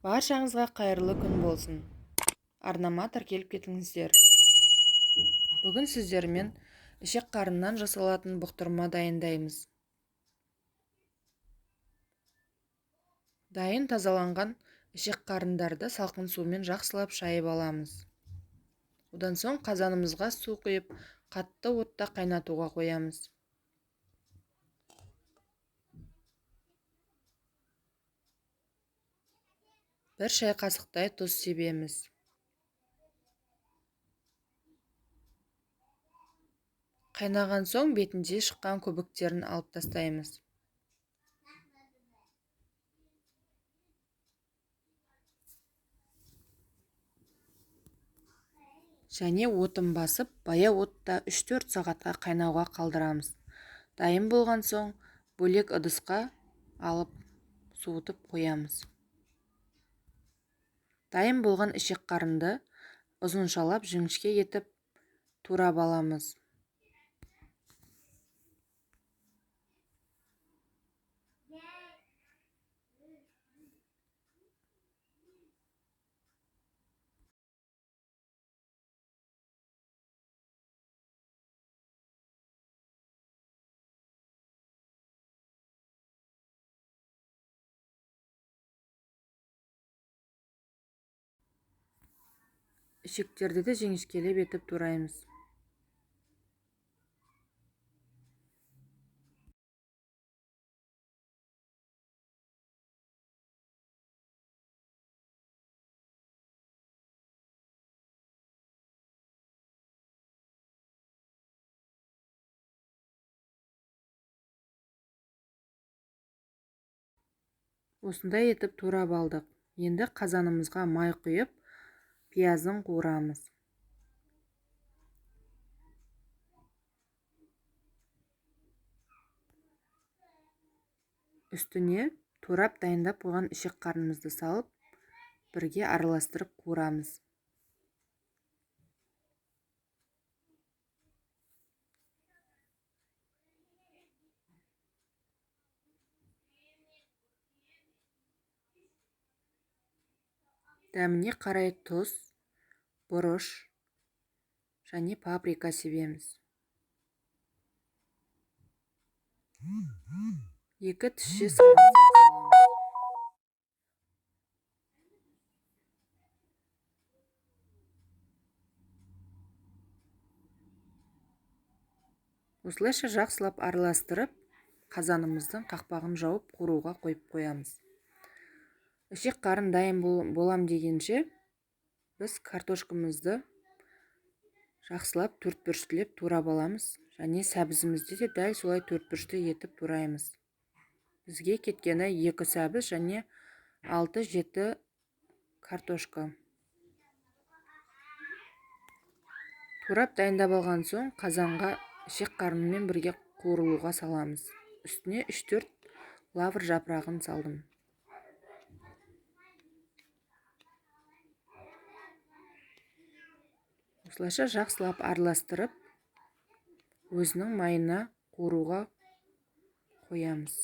Баршаңызға қайырлы күн болсын. Арнама тіркеліп кетіңіздер. Бүгін сіздермен ішек қарыннан жасалатын бұқтырма дайындаймыз. Дайын тазаланған ішек қарындарды салқын сумен жақсылап шайып аламыз. Одан соң қазанымызға су құйып, қатты отта қайнатуға қоямыз. Бір шай қасықтай тұз себеміз. Қайнаған соң бетінде шыққан көбіктерін алып тастаймыз. Және отын басып, баяу отта 3-4 сағатқа қайнауға қалдырамыз. Дайын болған соң бөлек ыдысқа алып суытып қоямыз. Дайын болған ішек қарынды ұзыншалап жіңішке етіп турап аламыз. Ішектерді де жіңішкелеп етіп тураймыз. Осындай етіп турап алдық. Енді қазанымызға май құйып, пиязын қуырамыз. Үстіне турап дайындап қойған ішек қарынымызды салып, бірге араластырып қуырамыз. Дәміне қарай тұз, бұрыш және паприка себеміз. 2 тісше сарымсақ саламыз. Осылайша жақсылап араластырып, қазанымыздың қақпағын жауып қуыруға қойып қоямыз. Ішек қарын дайын болам дегенше, біз картошкамызды жақсылап төртбұрыштылеп турап аламыз, және сәбізімізді де дәл солай төртбұрышты етіп тураймыз. Бізге кеткені 2 сәбіз және 6-7 картошка. Турап дайындап алған соң қазанға ішек қарынымен бірге қуырылуға саламыз. Үстіне 3-4 лавр жапырағын салдым. Осылайша жақсылап араластырып, өзінің майына қуыруға қоямыз.